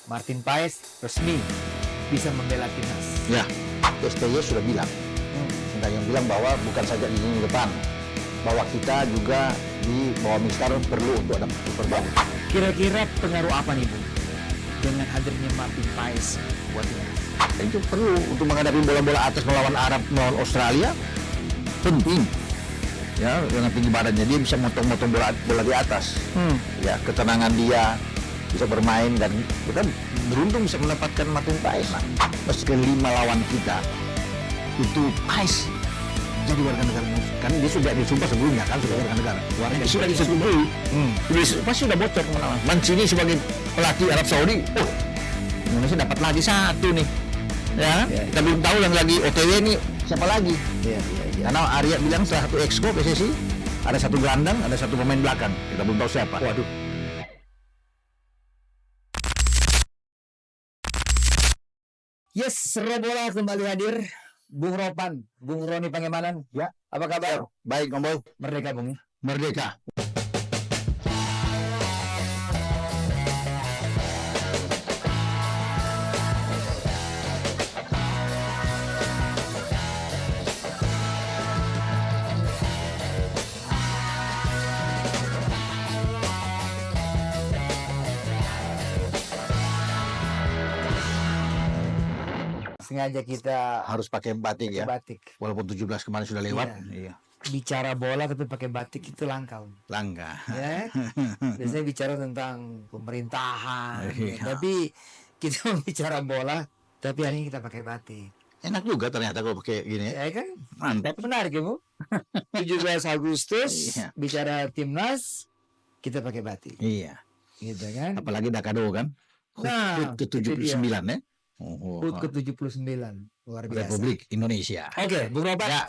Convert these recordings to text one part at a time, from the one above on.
Martin Paes resmi bisa membela timnas. Ya, STY sudah bilang, yang bilang bahwa bukan saja di lini depan, bahwa kita juga di bawah Mister perlu untuk ada kiper baru. Kira-kira pengaruh apa nih Bung dengan hadirnya Martin Paes buat timnas? Itu perlu untuk menghadapi bola-bola atas melawan Arab, melawan Australia, penting. Ya, dengan tinggi badannya dia bisa motong-motong bola di atas. Ya, ketenangan dia bisa bermain dan kita beruntung bisa mendapatkan Martin Paes. Nah, meski 5 lawan kita itu Paes jadi warga negara Indonesia. Kan dia sudah disumpah sebelumnya kan sudah warga negara. Warga sudah disetujui. Pasti sudah bocor kemana-mana. Mancini sebagai pelatih Arab Saudi, Indonesia dapat lagi satu nih. Ya, kita belum tahu yang lagi OTW ini siapa lagi. Karena Arya bilang salah satu exco PSSI ada satu gelandang, ada satu pemain belakang. Kita belum tahu siapa. Waduh. Yes, seru bola kembali hadir. Bung Ropan, Bung Roni Pangemanan. Ya, Apa kabar? baik Om Boy. Merdeka Bung ya? Merdeka. Sengaja kita Harus pakai batik ya. batik. Walaupun 17 kemarin sudah lewat. Iya. Bicara bola tapi pakai batik itu langka. Bung. Langka. Ya. Biasanya bicara tentang pemerintahan. Iya. Tapi kita bicara bola tapi hari ini kita pakai batik. Enak juga ternyata kalau pakai gini ya. Ya kan? Mantap. Menarik ya Bu. 17 Agustus Iya. bicara timnas kita pakai batik. Iya. Gitu kan? Apalagi Dakado kan. Nah, HUT ke-79 ya. HUT ke-79. Luar biasa. Republik Indonesia. Oke, Bung Robat. Ya.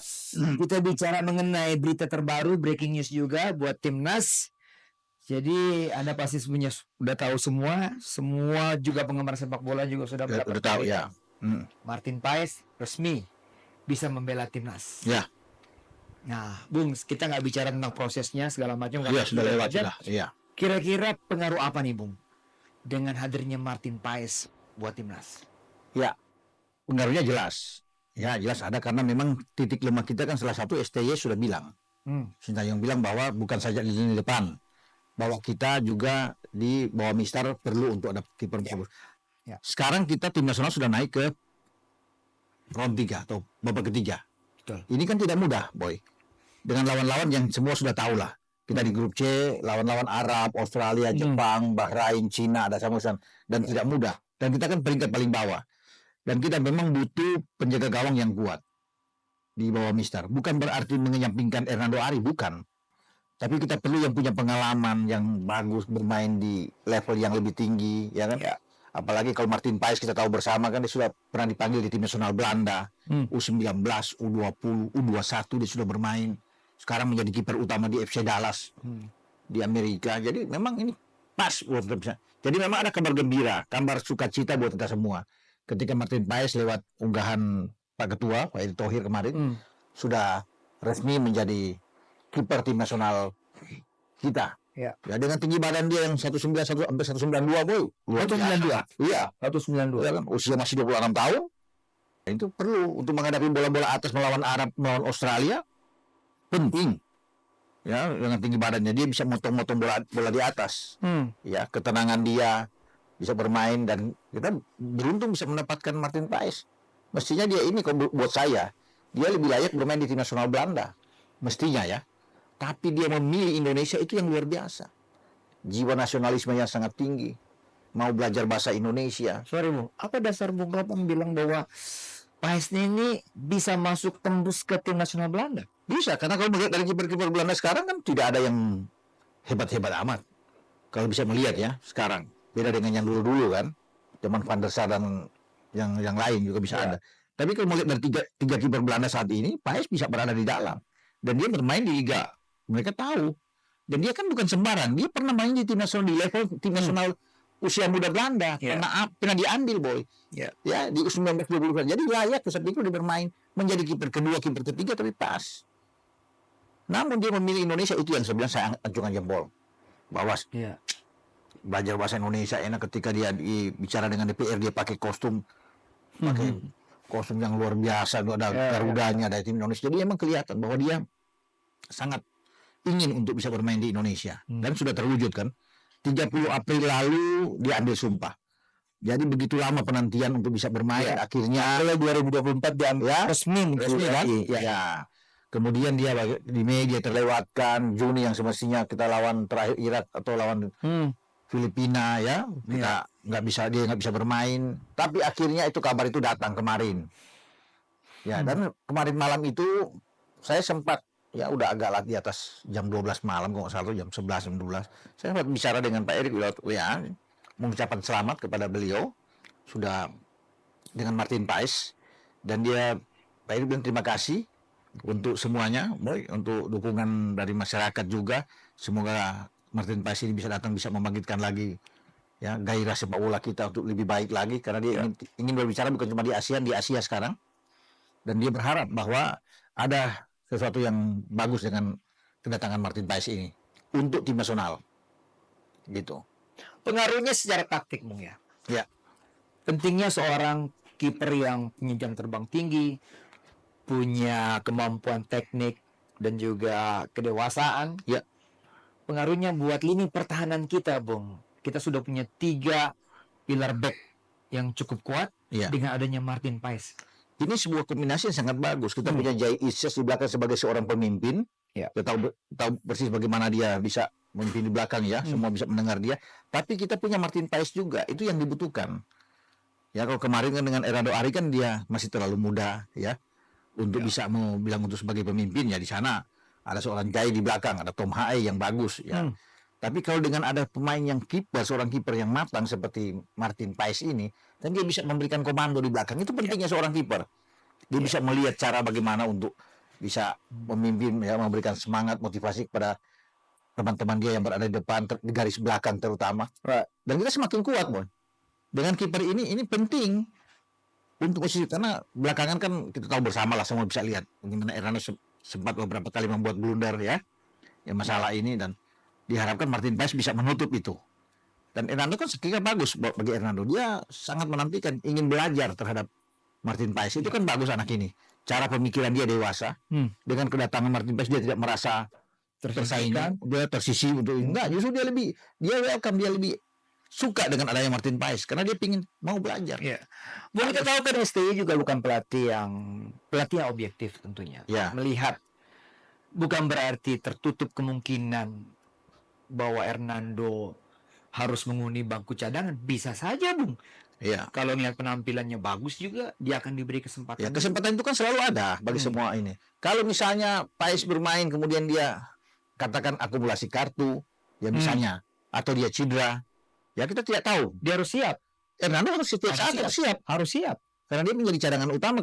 Kita bicara mengenai berita terbaru, breaking news juga buat timnas. Jadi Anda pasti sudah tahu semua juga penggemar sepak bola juga sudah Udah tahu ya. Martin Paes resmi bisa membela timnas. Ya. Nah, Bung, kita nggak bicara tentang prosesnya segala macam. Iya, sudah lewat aja. sudah. Iya. Kira-kira pengaruh apa nih, Bung, dengan hadirnya Martin Paes buat timnas? Ya. Pengaruhnya jelas. Ya, jelas ada karena memang titik lemah kita kan salah satu STY sudah bilang. Sintayong bilang bahwa bukan saja di lini depan, bahwa kita juga di bawah Mister perlu untuk ada kiper bagus. Ya. Sekarang kita tim nasional sudah naik ke round 3 atau babak ketiga. Betul. Ini kan tidak mudah, Boy. Dengan lawan-lawan yang semua sudah tahu lah. Kita di grup C, lawan-lawan Arab, Australia, Jepang, Bahrain, Cina, ada Samusan, dan tidak mudah. Dan kita kan peringkat paling bawah. Dan kita memang butuh penjaga gawang yang kuat di bawah Mister. Bukan berarti menyampingkan Hernando Ari, bukan. Tapi kita perlu yang punya pengalaman yang bagus bermain di level yang lebih tinggi, ya kan? Ya. Apalagi kalau Martin Paes kita tahu bersama kan dia sudah pernah dipanggil di tim nasional Belanda, U19, U20, U21 dia sudah bermain. Sekarang menjadi kiper utama di FC Dallas di Amerika. Jadi memang ini pas buat kita. Jadi memang ada kabar gembira, kabar sukacita buat kita semua. Ketika Martin Paes lewat unggahan Pak Ketua, Pak Erick Thohir kemarin, sudah resmi menjadi kiper tim nasional kita. Ya. Ya dengan tinggi badan dia yang 191 sampai 192, Boy. 192. Iya. 192. Ya kan? Usia masih 26 tahun. Itu perlu untuk menghadapi bola-bola atas melawan Arab, melawan Australia. Penting. Ya, dengan tinggi badannya dia bisa motong-motong bola di atas. Ya, ketenangan dia bisa bermain dan kita beruntung bisa mendapatkan Martin Paes. Mestinya dia ini kalau buat saya, dia lebih layak bermain di tim nasional Belanda. Mestinya ya. Tapi dia memilih Indonesia itu yang luar biasa. Jiwa nasionalisme yang sangat tinggi. Mau belajar bahasa Indonesia. Sorry Bung, apa dasar Bung Ropan bilang bahwa Paes ini bisa masuk tembus ke tim nasional Belanda? Bisa, karena kalau melihat dari kiper-kiper Belanda sekarang kan tidak ada yang hebat-hebat amat. Kalau bisa melihat ya sekarang. Beda dengan yang dulu-dulu kan. Zaman Van der Sar dan yang lain juga bisa ada. Tapi kalau melihat dari tiga kiper Belanda saat ini, Paes bisa berada di dalam. Dan dia bermain di liga. Mereka tahu. Dan dia kan bukan sembarang. Dia pernah main di tim nasional, di level tim nasional usia muda Belanda. Pernah diambil, Boy. Ya, di U19 20. Jadi layak saat itu dia bermain menjadi kiper kedua, kiper ketiga, tapi pas. Namun dia memilih Indonesia, itu yang saya bilang saya acungkan jempol. Bahwa belajar bahasa Indonesia enak. Ketika dia bicara dengan DPR dia pakai kostum yang luar biasa, ada Garudanya, ada tim Indonesia. Jadi emang kelihatan bahwa dia sangat ingin untuk bisa bermain di Indonesia dan sudah terwujud kan. 30 April lalu dia ambil sumpah. Jadi begitu lama penantian untuk bisa bermain, akhirnya April 2024 dia resmi kan? Ya. Kemudian dia di Mei dia terlewatkan. Juni yang semestinya kita lawan terakhir Irak atau lawan Filipina ya, kita dia nggak bisa bermain. Tapi akhirnya itu kabar itu datang kemarin. Ya, dan kemarin malam itu saya sempat ya udah agak lah di atas jam 12 malam kalau nggak salah, jam 11 jam 12. Saya sempat bicara dengan Pak Erik lewat WA, mengucapkan selamat kepada beliau sudah dengan Martin Paes, dan Pak Erik bilang terima kasih untuk semuanya, untuk dukungan dari masyarakat juga. Semoga Martin Paes ini bisa datang, bisa membangkitkan lagi ya gairah sepak bola kita untuk lebih baik lagi, karena dia ingin berbicara bukan cuma di ASEAN, di Asia sekarang, dan dia berharap bahwa ada sesuatu yang bagus dengan kedatangan Martin Paes ini untuk tim nasional gitu. Pengaruhnya secara taktik, Bung ya. Ya. Pentingnya seorang kiper yang punya jam terbang tinggi, punya kemampuan teknik dan juga kedewasaan. Ya. Pengaruhnya buat lini pertahanan kita, Bung. Kita sudah punya 3 pilar back yang cukup kuat dengan adanya Martin Paes. Ini sebuah kombinasi yang sangat bagus. Kita punya Jai Isyas di belakang sebagai seorang pemimpin. Kita tahu persis bagaimana dia bisa memimpin di belakang ya. Semua bisa mendengar dia. Tapi kita punya Martin Paes juga. Itu yang dibutuhkan. Ya, kalau kemarin kan dengan Hernando Ari kan dia masih terlalu muda ya untuk bisa mau bilang untuk sebagai pemimpin ya. Di sana ada seorang Jai di belakang, ada Tom Hae yang bagus ya. Tapi kalau dengan ada pemain yang seorang kiper yang matang seperti Martin Paes ini, dan dia bisa memberikan komando di belakang, itu pentingnya seorang kiper. Dia bisa melihat cara bagaimana untuk bisa memimpin ya, memberikan semangat, motivasi kepada teman-teman dia yang berada di depan, di garis belakang terutama. Dan kita semakin kuat, Bon. Dengan kiper ini penting untuk posisi, karena belakangan kan kita tahu bersama lah, semua bisa lihat bagaimana Hernando sempat beberapa kali membuat blunder ya masalah ini, dan diharapkan Martin Paes bisa menutup itu. Dan Hernando kan sekiranya bagus bagi Hernando. Dia sangat menantikan, ingin belajar terhadap Martin Paes. Itu kan bagus anak ini. Cara pemikiran dia dewasa. Dengan kedatangan Martin Paes dia tidak merasa tersaingkan, dia tersisi untuk enggak. Justru dia welcome, dia lebih suka dengan adanya Martin Paes karena dia mau belajar. Boleh kita tahu kan STY juga bukan pelatih yang objektif tentunya. Melihat bukan berarti tertutup kemungkinan bahwa Hernando harus menghuni bangku cadangan. Bisa saja, Bung. Kalau ngeliat penampilannya bagus juga, dia akan diberi kesempatan. Kesempatan itu kan selalu ada bagi semua ini. Kalau misalnya Paes bermain kemudian dia katakan akumulasi kartu, ya misalnya, atau dia cedera, ya kita tidak tahu. Dia harus siap. Hernando harus siap. Harus siap. Karena dia menjadi cadangan utama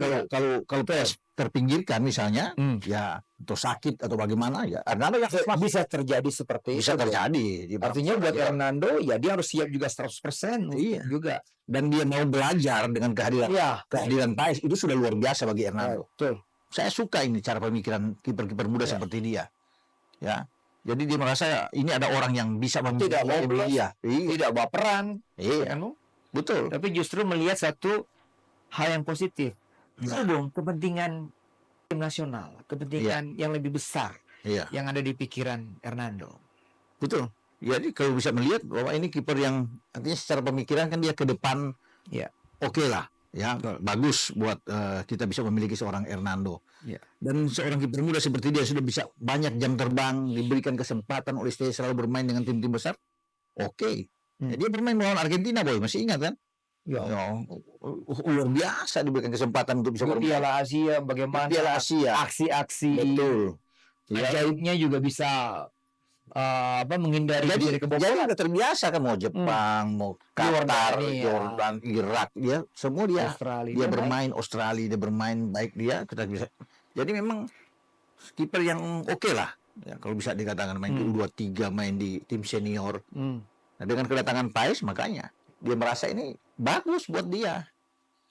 kalau Paes terpinggirkan misalnya, ya atau sakit atau bagaimana ya. Hernando yang bisa terjadi seperti bisa itu. Terjadi. Artinya buat Hernando ya dia harus siap juga 100% juga. Dan dia mau belajar dengan kehadiran Paes itu sudah luar biasa bagi Hernando. Betul. Saya suka ini cara pemikiran kiper-kiper muda seperti dia. Ya. Jadi dia merasa ini ada orang yang bisa tidak tidak baperan. Betul. Tapi justru melihat satu hal yang positif. Itu dong kepentingan tim nasional, kepentingan yang lebih besar yang ada di pikiran Hernando. Betul. Jadi kalau bisa melihat bahwa ini kiper yang artinya secara pemikiran kan dia ke depan, oke lah, ya bagus buat kita bisa memiliki seorang Hernando. Dan seorang kiper muda seperti dia sudah bisa banyak jam terbang, diberikan kesempatan oleh STY selalu bermain dengan tim-tim besar. Oke. Dia bermain melawan Argentina, boy, masih ingat kan? Luar biasa diberikan kesempatan untuk bisa bermain. Piala Asia, bagaimana Piala Asia, aksi-aksi betul. Ajaibnya juga bisa menghindari dari kebobolan. Jadi udah terbiasa kan, mau Jepang, mau Qatar, Jordan, Irak, dia semua dia bermain. Australia dia bermain baik, dia kita bisa. Jadi memang kiper yang oke lah. Ya, kalau bisa dikatakan main di U23, main di tim senior. Nah, dengan kedatangan Paes makanya dia merasa ini bagus buat dia.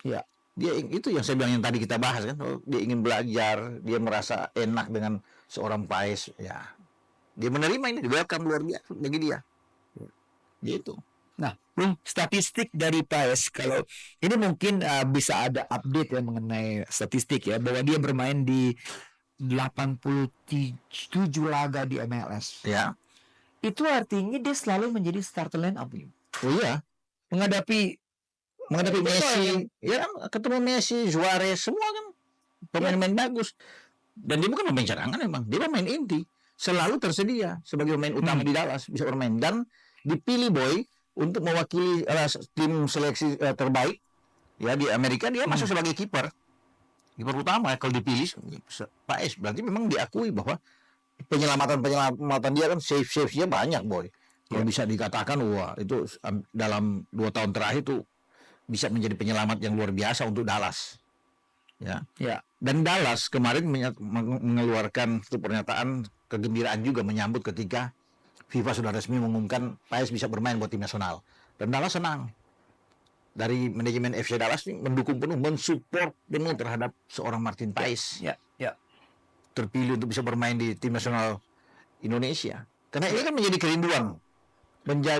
Dia itu yang saya bilang yang tadi kita bahas kan, dia ingin belajar, dia merasa enak dengan seorang Paes, ya. Dia menerima ini, welcome luar biasa bagi dia. gitu. Nah, statistik dari Paes, kalau ini mungkin bisa ada update ya mengenai statistik ya, bahwa dia bermain di 87 laga di MLS. Ya. Itu artinya dia selalu menjadi starter line up. Oh iya, menghadapi Messi, ya kan, ketemu Messi, Suarez, semua kan pemain-pemain bagus. Dan dia bukan pemain cadangan, memang dia pemain inti, selalu tersedia sebagai pemain utama di Dallas, bisa bermain dan dipilih Boy untuk mewakili tim seleksi terbaik ya di Amerika. Dia masuk sebagai kiper utama kalau dipilih Paes. Berarti memang diakui bahwa penyelamatan dia kan save-nya banyak, Boy. Kalau bisa dikatakan, wah itu dalam 2 tahun terakhir itu bisa menjadi penyelamat yang luar biasa untuk Dallas. Ya. Dan Dallas kemarin mengeluarkan satu pernyataan kegembiraan juga menyambut ketika FIFA sudah resmi mengumumkan Paes bisa bermain buat tim nasional. Dan Dallas senang. Dari manajemen FC Dallas mendukung penuh, mensupport penuh terhadap seorang Martin Paes. Ya. Terpilih untuk bisa bermain di tim nasional Indonesia. Karena ini kan menjadi kerinduan. Bagi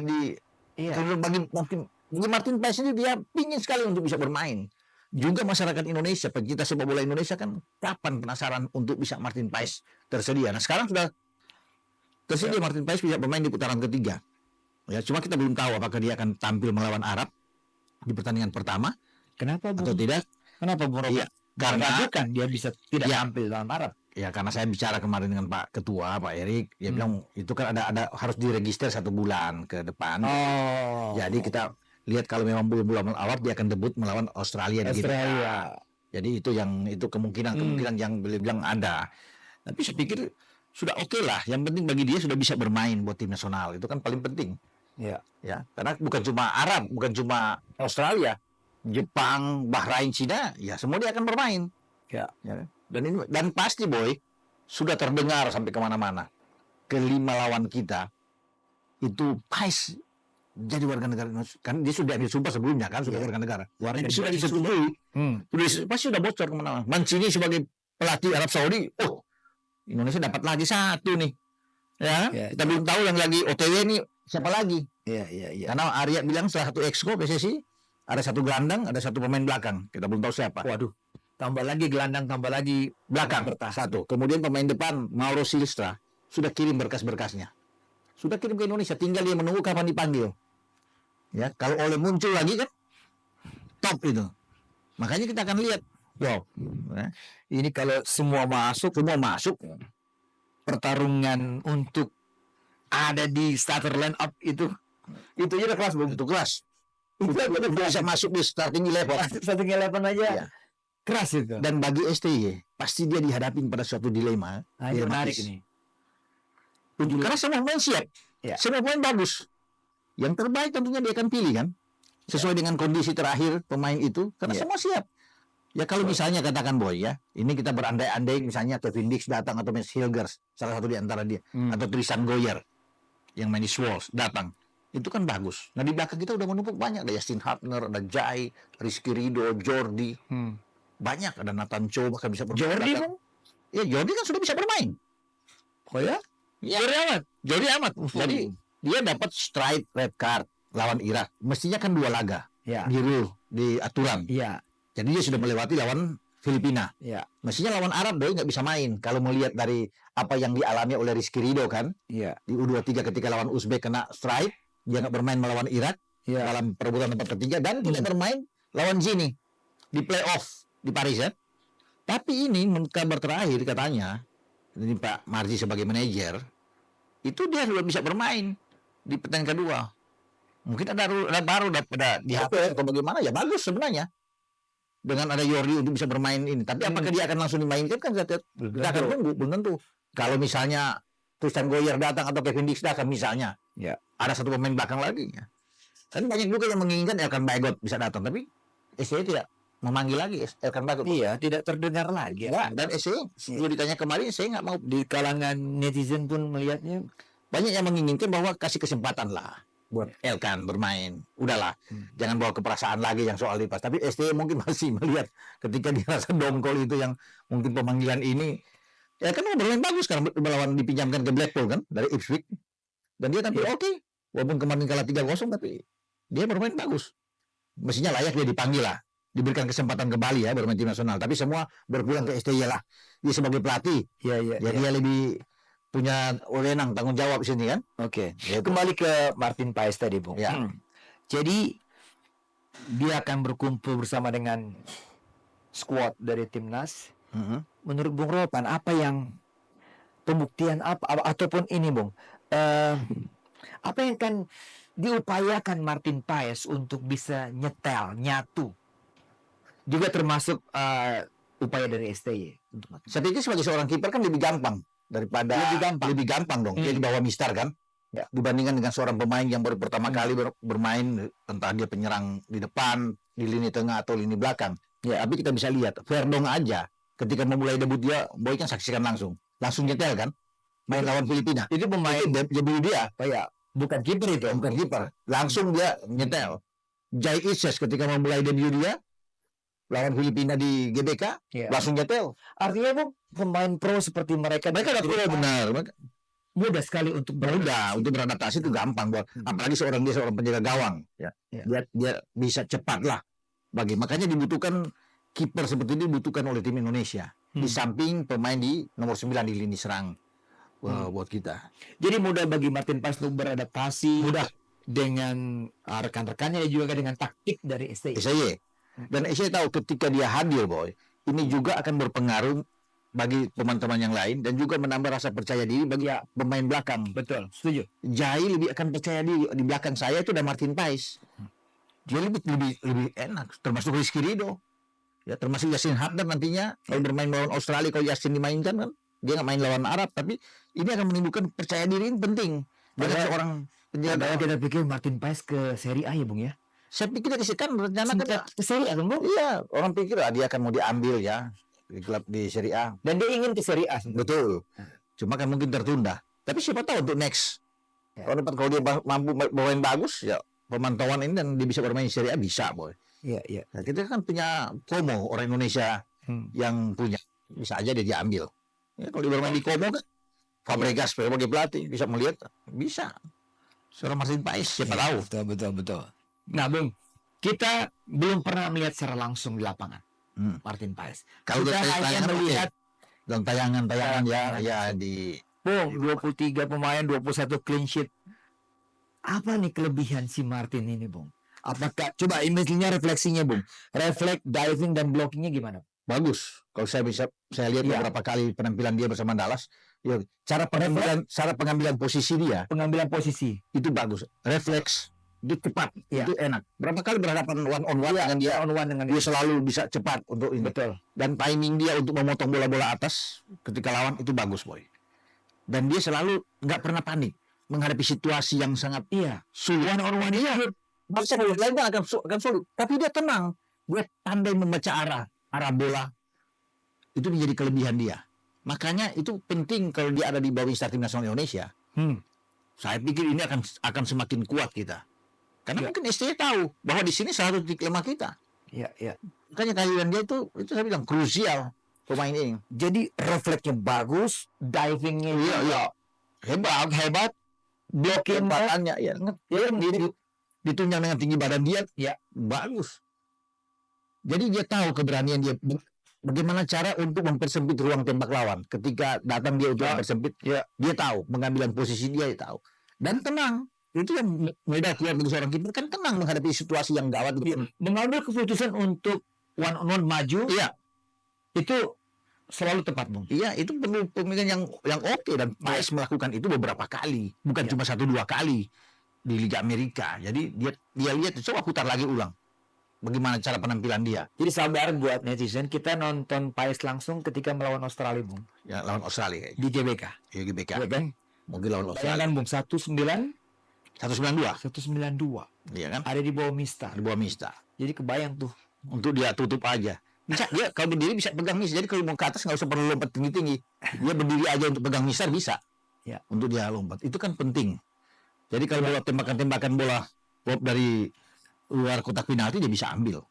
Martin Paes ini, dia ingin sekali untuk bisa bermain. Juga masyarakat Indonesia, pecinta sepak bola Indonesia kan kapan penasaran untuk bisa Martin Paes tersedia. Nah, sekarang sudah tersedia Martin Paes bisa bermain di putaran ketiga. Ya, cuma kita belum tahu apakah dia akan tampil melawan Arab di pertandingan pertama. Kenapa atau tidak? Kenapa Bung Robert? Karena bukan dia bisa tidak tampil dalam Arab. Ya, karena saya bicara kemarin dengan Pak Ketua, Pak Erik, dia bilang itu kan ada harus diregister 1 bulan ke depan. Jadi kita lihat kalau memang belum awal dia akan debut melawan Australia. Jadi itu kemungkinan yang beliau bilang ada. Tapi saya pikir sudah oke lah. Yang penting bagi dia sudah bisa bermain buat tim nasional. Itu kan paling penting. Ya, karena bukan cuma Arab, bukan cuma Australia, Jepang, Bahrain, Cina, ya semua dia akan bermain. Ya. Dan pasti Boy sudah terdengar sampai kemana-mana. Kelima lawan kita itu Paes jadi warga negara Indonesia. Kan dia sudah disumpah sebelumnya kan, sudah warga negara. Sudah disetujui. Pasti sudah bocor kemana-mana. Mancini sebagai pelatih Arab Saudi, Indonesia dapat lagi 1 nih. Ya. Kita belum tahu yang lagi OTW ini siapa lagi. Karena Arya bilang salah satu exco PSSI ada 1 gelandang, ada 1 pemain belakang. Kita belum tahu siapa. Waduh. Tambah lagi gelandang, tambah lagi belakang. 1. Kemudian pemain depan Mauro Silstra sudah kirim berkas-berkasnya. Sudah kirim ke Indonesia, tinggal dia menunggu kapan dipanggil. Ya, kalau oleh muncul lagi kan top itu. Makanya kita akan lihat. Ini kalau semua masuk, pertarungan untuk ada di starter line up itu aja udah kelas, Bung. Itu kelas. Itu bisa masuk di starting 11. Starting 11 aja. Ya. Keras itu. Dan bagi STY pasti dia dihadapin pada suatu dilema. Ini menarik ini. Karena semua pemain siap. Semua pemain bagus. Yang terbaik tentunya dia akan pilih kan. Sesuai dengan kondisi terakhir pemain itu. Karena semua siap. Ya kalau misalnya katakan Boy ya, ini kita berandai-andai misalnya Kevin Dix datang atau Max Hilgers, salah satu di antara dia, atau Tristan Goyer yang main di Swolls datang, itu kan bagus. Nah di belakang kita udah menumpuk banyak, ada Justin Hartner, ada Jai, Rizky Ridho, Jordi, banyak, ada Nathan Cho bahkan bisa bermain. Jordi kan? Ya Jordi kan sudah bisa bermain. Oh ya? Jordi amat. Jadi dia dapat straight red card lawan Irak. Mestinya kan 2 laga di rule, di aturan. Jadi dia sudah melewati lawan Filipina. Mestinya lawan Arab Boy nggak bisa main. Kalau melihat dari apa yang dialami oleh Rizky Ridho kan, di U23 ketika lawan Uzbek kena strike, dia nggak bermain melawan Irak dalam perebutan tempat ketiga dan tidak bermain lawan Gini di playoff di Paris ya. Tapi ini kabar terakhir katanya, ini Pak Marji sebagai manajer, itu dia sudah bisa bermain di pertandingan kedua. Mungkin ada baru daripada dihapus atau bagaimana, ya bagus sebenarnya. Dengan ada Jordi untuk bisa bermain ini. Tapi apakah dia akan langsung dimainkan kan kita akan tunggu, belum tentu. Kalau misalnya Tristan Goyer datang atau Kevin Dix datang misalnya, ada 1 pemain belakang lagi. Kan banyak juga yang menginginkan Elkan Bagot bisa datang, tapi SCY tidak memanggil lagi Elkan Bagot. Tidak terdengar lagi. Dan SCY sudah ditanya kemarin, saya nggak mau. Di kalangan netizen pun melihatnya banyak yang menginginkan bahwa kasih kesempatan lah buat Elkan bermain. Udahlah, jangan bawa ke perasaan lagi yang soal lipas. Tapi STY mungkin masih melihat ketika dia rasa dongkol itu yang mungkin pemanggilan ini. Ya kan bermain bagus karena melawan dipinjamkan ke Blackpool kan dari Ipswich. Dan dia tampil oke. Walaupun kemarin kalah 3-0 tapi dia bermain bagus. Mestinya layak dia dipanggil lah, diberikan kesempatan kembali ya bermain tim nasional. Tapi semua berpulang ke STY lah. Dia sebagai pelatih, dia lebih punya wewenang tanggung jawab di sini kan. Oke. Kembali ke Martin Paes tadi, Bung. Ya. Jadi dia akan berkumpul bersama dengan squad dari timnas. Menurut Bung Ropan, apa yang pembuktian ataupun ini, Bung? Apa yang kan diupayakan Martin Paes untuk bisa nyatu? Juga termasuk upaya dari STY. Saya pikir sebagai seorang kiper kan lebih gampang daripada lebih gampang dong. Dia di bawah Mistar kan. Ya. Dibandingkan dengan seorang pemain yang baru pertama kali bermain, entah dia penyerang di depan, di lini tengah atau lini belakang. Ya, tapi kita bisa lihat Verdong aja ketika memulai debut dia, Boy kan saksikan langsung nyetel kan, main lawan Filipina. Itu pemain debut dia, bukan kiper itu, bukan kiper, langsung dia nyetel. Jai Ises ketika memulai debut dia lawan Filipina di GBK, langsung nyetel. Artinya Bung, pemain pro seperti mereka udah pro benar. Mudah sekali untuk beradaptasi itu gampang buat apalagi seorang penjaga gawang ya. Dia bisa cepat lah makanya dibutuhkan kiper seperti ini dibutuhkan oleh tim Indonesia di samping pemain di nomor 9 di lini serang buat kita. Jadi mudah bagi Martin Paes untuk beradaptasi dengan rekan-rekannya dan juga dengan taktik dari STY. Dan STY tahu ketika dia hadir Boy, ini juga akan berpengaruh bagi teman-teman yang lain dan juga menambah rasa percaya diri bagi pemain belakang. Betul, setuju. Jai lebih akan percaya diri di belakang saya itu ada Martin Paes. Dia lebih enak, termasuk Rizky Ridho. Ya, termasuk Yassin Habdan nantinya kalau bermain lawan Australia, kalau Yassin dimainkan kan dia nggak main lawan Arab, tapi ini akan menimbulkan percaya diri yang penting bagi seorang penjaga. Kita pikir Martin Paes ke Serie A ya Bung ya? Saya pikir dari sekarang rencana ke Serie A kan Bung? Iya, orang pikir dia akan mau diambil ya di klub di Serie A. Dan dia ingin ke Serie A. Betul. Cuma kan mungkin tertunda. Tapi siapa tahu untuk next. Kalau dia mampu bermain bagus ya pemantauan ini dan dia bisa bermain di Serie A bisa Boy. Iya. Nah, kita kan punya Como orang Indonesia yang punya bisa aja dia diambil. Ya, kalau dia bermain di Como kan Fabregas sebagai pelatih bisa melihat bisa. Seorang Martin Paes siapa tahu. Betul. Nah Bung, kita belum pernah melihat secara langsung di lapangan Martin Paes. Kalau kita hanya melihat dalam tayangan ya di Bung 23 pemain 21 clean sheet. Apa nih kelebihan si Martin ini Bung? Apakah coba image-nya refleksinya Bung? Refleks, diving dan blockingnya gimana? Bagus. Kalau saya lihat beberapa kali penampilan dia bersama Dallas, ya, cara pengambilan posisi dia, pengambilan posisi itu bagus. Refleks, dia cepat, itu enak. Berapa kali berhadapan one on one dengan dia, selalu bisa cepat untuk ini. Betul. Dan timing dia untuk memotong bola-bola atas ketika lawan itu bagus Boy. Dan dia selalu nggak pernah panik menghadapi situasi yang sangat sulit. One on one Masa lain akan sulit, tapi dia tenang. Dia pandai membaca arah bola. Itu menjadi kelebihan dia. Makanya itu penting kalau dia ada di bawah tim nasional Indonesia. Saya pikir ini akan semakin kuat kita. Karena mungkin STY tahu bahwa di sini salah satu titik lemah kita. Iya. Makanya kehadiran dia itu saya bilang krusial pemain ini. Jadi refleksnya bagus, divingnya hebat, blocking kesempatannya ditunjang dengan tinggi badan dia bagus. Jadi dia tahu keberanian dia bagaimana cara untuk mempersempit ruang tembak lawan ketika datang dia untuk mempersempit. Dia tahu pengambilan posisi dia tahu dan tenang. Itu yang beda keluar dari seorang kiper kan tenang menghadapi situasi yang gawat. Mengambil keputusan untuk one on one maju. Itu selalu tepat Bung. Iya, itu perlu pemilihan yang oke dan Paes melakukan itu beberapa kali, bukan cuma 1-2 kali di Liga Amerika. Jadi dia lihat coba putar lagi ulang bagaimana cara penampilan dia. Jadi sabar buat netizen, kita nonton Paes langsung ketika melawan Australia Bung. Ya, lawan Australia di GBK. Di GBK. Ya, kan? Mungkin lawan Australia. Bung 192. Iya kan? Ada di bawah Mistar. Jadi kebayang tuh. Untuk dia tutup aja. Bisa dia kalau berdiri bisa pegang Mistar. Jadi kalau mau ke atas nggak usah perlu lompat tinggi-tinggi. Dia berdiri aja untuk pegang Mistar bisa. Untuk dia lompat. Itu kan penting. Jadi kalau bola tembakan bola dari luar kotak penalti dia bisa ambil.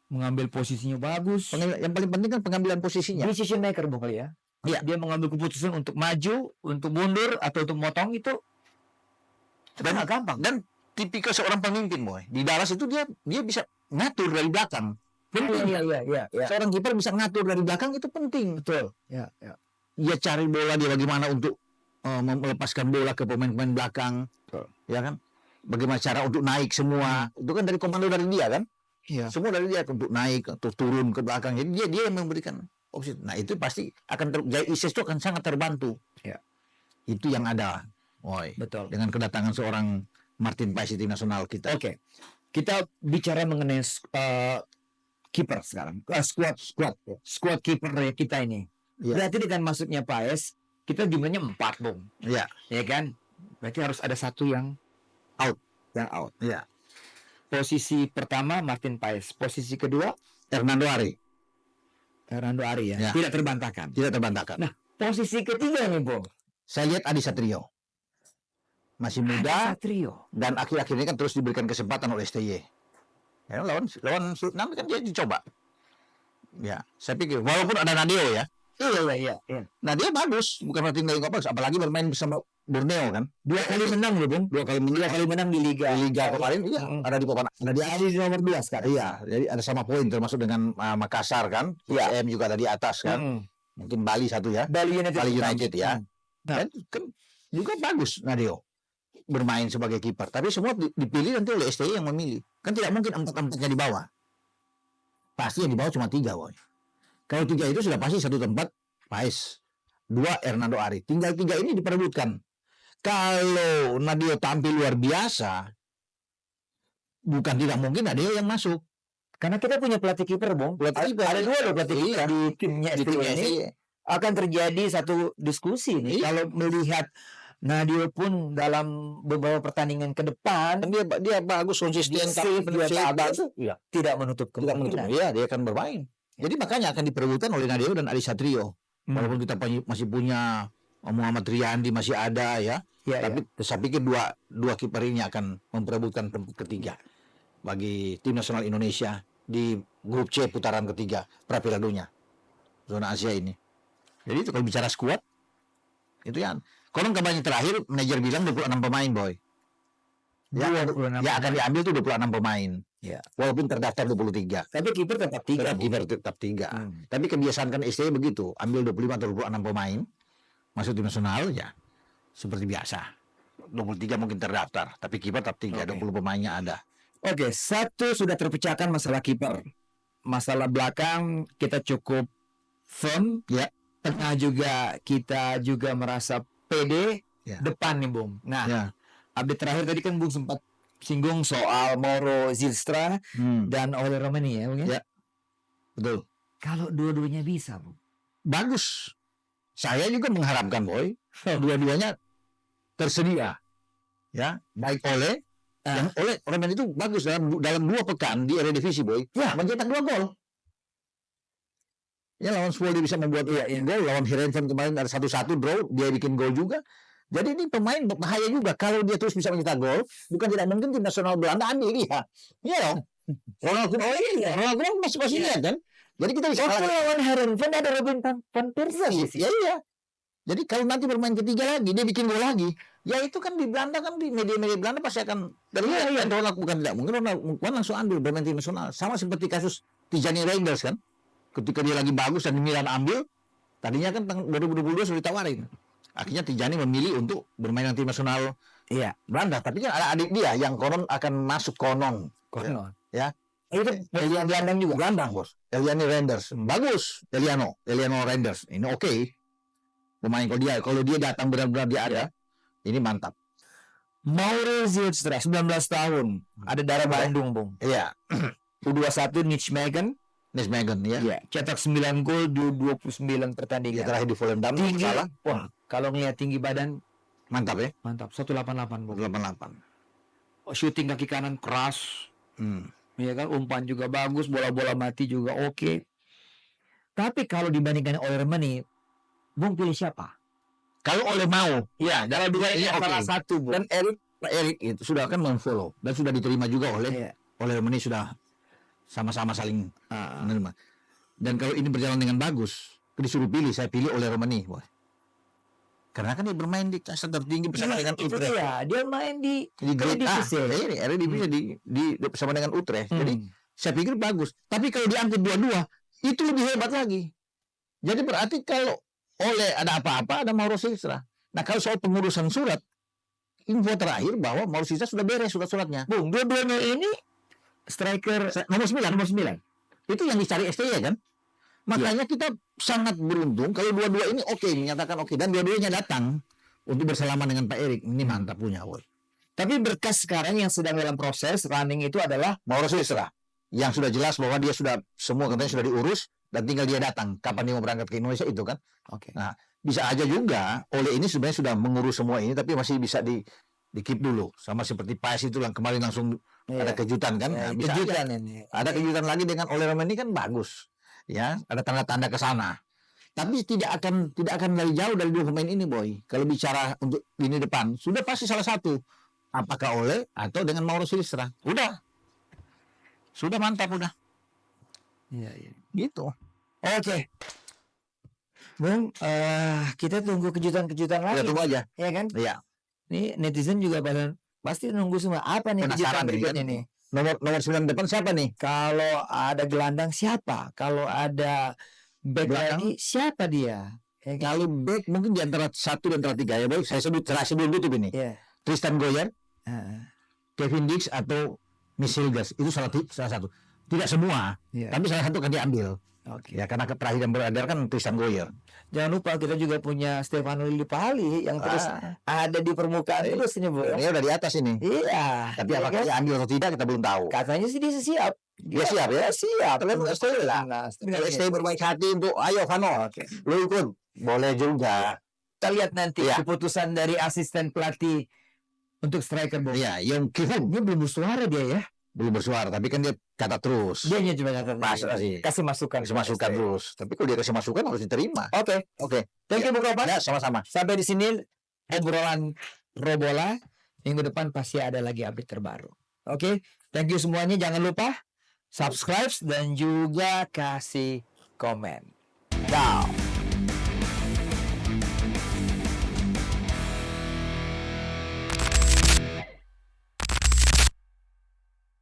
Mengambil posisinya bagus. Yang paling penting kan pengambilan posisinya. Decision maker Bung kali ya. Dia mengambil keputusan untuk maju, untuk mundur atau untuk motong itu Dan gampang. Dan tipikal seorang pemimpin, boy. Di Dallas itu dia bisa ngatur dari belakang. Penting. Iya. Seorang kiper bisa ngatur dari belakang itu penting. Betul. Ya. Dia cari bola, dia bagaimana untuk melepaskan bola ke pemain-pemain belakang. Betul. Ya kan? Bagaimana cara untuk naik semua. Itu kan dari komando dari dia kan? Iya. Semua dari dia untuk naik atau turun ke belakang. Jadi dia yang memberikan opsi. Nah, itu pasti akan Isis itu akan sangat terbantu. Ya. Itu yang ada. Woy. Betul. Dengan kedatangan seorang Martin Paes di tim nasional kita. Oke. Kita bicara mengenai kiper sekarang. Squad kiper kita ini. Ya. Berarti dengan masuknya Paes, kita jumlahnya 4, Bung. Iya. Ya kan? Berarti harus ada satu yang out. Yang out. Iya. Posisi pertama Martin Paes, posisi kedua Hernando Ari ya. Tidak terbantahkan. Nah, posisi ketiga nih, Bung. Saya lihat Adi Satrio. Masih muda. Satrio. Dan akhir-akhir ini kan terus diberikan kesempatan oleh STY. Ya, lawan Suriname kan dia dicoba. Ya, saya pikir walaupun ada Nadeo ya. Iya. Nah, dia bagus, bukan berarti nggak bagus, apalagi bermain bersama Borneo kan. 2 kali menang loh, Bung. 2 kali menang di Liga kemarin. Iya, ada di papan. Ada di nomor 2 sekarang. Iya, jadi ada sama poin termasuk dengan Makassar kan. Iya. juga ada di atas kan. Mungkin Bali satu ya. Bali United ya. Dan kan juga bagus Nadeo bermain sebagai kiper. Tapi semua dipilih nanti oleh STY yang memilih. Kan tidak mungkin 4-4-nya di bawah. Pasti yang di bawah cuma 3, boy. Kalau 3 itu sudah pasti satu tempat Paes, 2 Hernando Ari. Tinggal 3 ini diperebutkan. Kalau Nadeo tampil luar biasa, bukan tidak mungkin Nadeo yang masuk. Karena kita punya pelatih kiper, Bung. Ada 2 loh pelatih kiper di timnya ini. Akan terjadi satu diskusi nih. Kalau melihat Nadeo pun dalam beberapa pertandingan ke depan, dia bagus, konsisten, tidak menutup kemungkinan. Iya, dia akan bermain. Jadi makanya akan diperebutkan oleh Nadeo dan Adi Satrio. Walaupun kita masih punya Muhammad Riyandi masih ada ya. Tapi saya pikir dua kiper ini akan memperebutkan tempat ketiga bagi tim nasional Indonesia di grup C putaran ketiga pra-Piala Dunia zona Asia ini. Jadi itu kalau bicara skuad itu ya. Konon kabarnya terakhir manajer bilang 26 pemain, boy. Ya akan diambil tuh 26 pemain. Ya. Walaupun terdaftar 23. Tapi kiper tetap 3. Kiper tetap 3. Tapi kebiasaan kan STY begitu, ambil 25 atau 26 pemain masuk tim nasional ya. Seperti biasa. 23 mungkin terdaftar, tapi kiper tetap 3, 20 pemainnya ada. Oke, satu sudah terpecahkan masalah kiper. Masalah belakang kita cukup firm, ya. Tengah juga kita juga merasa pede, depan nih, Bung. Nah, update terakhir tadi kan Bung sempat singgung soal Mauro Zylstra dan Ole Romani ya, Bung ya? Ya. Betul. Kalau dua-duanya bisa, Bung. Bagus. Saya juga mengharapkan, boy, dua-duanya tersedia. Ya, baik Ole yang Ole Romani itu bagus dalam 2 pekan di Eredivisie, boy. Ya, mencetak 2 gol. Ya, lawan Zwolle dia bisa membuat gol, lawan Heerenveen kemarin ada 1-1 draw, dia bikin gol juga. Jadi ini pemain berbahaya juga kalau dia terus bisa mencetak gol, bukan tidak mungkin tim nasional Belanda ambil dia. Iya dong. Ronald Koeman masih lihat kan. Jadi kita bisa lawan Heerenveen ada Robin van Persie. Iya. Jadi kalau nanti bermain ketiga lagi, dia bikin gol lagi. Ya itu kan di Belanda kan di media-media Belanda pasti akan terlihat. Ronald bukan tidak mungkin Ronald Koeman langsung ambil bermain tim nasional. Sama seperti kasus Tijani Reinders kan. Ketika dia lagi bagus dan Milan ambil, tadinya kan 2022 sudah ditawarin. Akhirnya Tijani memilih untuk bermain tim nasional Belanda. Tapi kan ada adik dia yang konon akan masuk konon. Ya. Itu gelandang juga. Gelandang, bos. Eliano Reinders. Bagus. Eliano Reinders. Ini oke. Pemain kalau dia datang benar-benar dia ada. Ini mantap. Mauro Zylstra 19 tahun. Ada darah Bandung, Bung. Iya. U21 Nijmegen ya. Cetak 9 gol di 29 pertandingan. Ya, terakhir di Volendam salah. Wah, kalau ngelihat tinggi badan mantap ya. Mantap. 188, Bung. 188. Shooting kaki kanan keras. Ya kan, umpan juga bagus, bola-bola mati juga oke. Tapi kalau dibandingkan Ole Romani, Bung pilih siapa? Kalau Ole mau, ya dalam 2 ini salah satu, Bung. Dan Erik itu sudah akan memfollow dan sudah diterima juga oleh Romani, sudah sama-sama saling menerima. Dan kalau ini berjalan dengan bagus, disuruh pilih, saya pilih Ole Romani, boy. Karena kan dia bermain di kasta tertinggi bersama dengan Itu Utrecht. dia main di Grade A. Eredivisie. Ini Eredivisie di bersama dengan Utrecht. Jadi saya pikir bagus. Tapi kalau diangkut dua-dua, itu lebih hebat lagi. Jadi berarti kalau oleh ada apa-apa, ada Mauro Silva. Nah, kalau soal pengurusan surat, info terakhir bahwa Mauro Silva sudah beres surat-suratnya. Bung, dua-duanya ini striker Nomor 9. Itu yang dicari STY kan? Makanya kita sangat beruntung kalau dua-dua ini menyatakan oke, dan dua-duanya datang untuk bersalaman dengan Pak Erik. Ini mantap punya, boy. Tapi berkas sekarang yang sedang dalam proses running itu adalah Mauro Silva, yang sudah jelas bahwa dia sudah semua katanya sudah diurus dan tinggal dia datang kapan dia mau berangkat ke Indonesia itu kan. Oke. Nah, bisa aja juga oleh ini sebenarnya sudah mengurus semua ini tapi masih bisa di keep dulu, sama seperti PAS itu yang kemarin langsung ada kejutan kan. Nah, bisa kejutan aja. ini. Ada kejutan lagi dengan oleh Roman ini kan bagus. Ya, ada tanda-tanda ke sana. Tapi tidak akan dari jauh dari dua pemain ini, boy. Kalau bicara untuk lini depan, sudah pasti salah satu. Apakah oleh atau dengan Mauro Silva. Sudah mantap udah. Iya. Gitu. Oke. Bung, kita tunggu kejutan-kejutan lagi. Ya, tunggu aja. Ya kan? Iya. Nih netizen juga pada pasti nunggu semua. Apa nih kejutan berikutnya nih? Nomor 9 depan siapa nih? Kalau ada gelandang siapa? Kalau ada back lagi siapa dia? Ya, kalau back mungkin di antara 1 dan antara 3 ya, boy. Saya sebelum tutup ini. Yeah. Tristan Goyer, Kevin Dix atau Michilgas itu salah satu. Tidak semua, tapi salah satu kan diambil. Oke. Ya karena terakhir yang beredar kan Tristan Goyer. Jangan lupa kita juga punya Stefano Lillipali yang terus ada di permukaan terus ini, Bu. Ini udah di atas ini. Iya. Tapi apakah dia ambil atau tidak kita belum tahu. Katanya sih dia siap. Dia siap ya? Siap. Tapi STY lah. STY berbaik hati untuk ayo Vano. Lu ikut. Boleh juga. Kita lihat nanti keputusan dari asisten pelatih untuk striker, Bu. Iya, Yong Ki-hun. Dia belum bersuara dia ya. Belum bersuara, tapi kan dia kata terus. Dia cuma kata kasih masukan. Kasih masukan terus. Tapi kalau dia kasih masukan harus diterima. Oke. Thank you, Bu Kopas. Ya, sama-sama. Sampai di sini obrolan Robola. Minggu depan pasti ada lagi update terbaru. Oke. Thank you semuanya. Jangan lupa subscribe dan juga kasih komen. Ciao.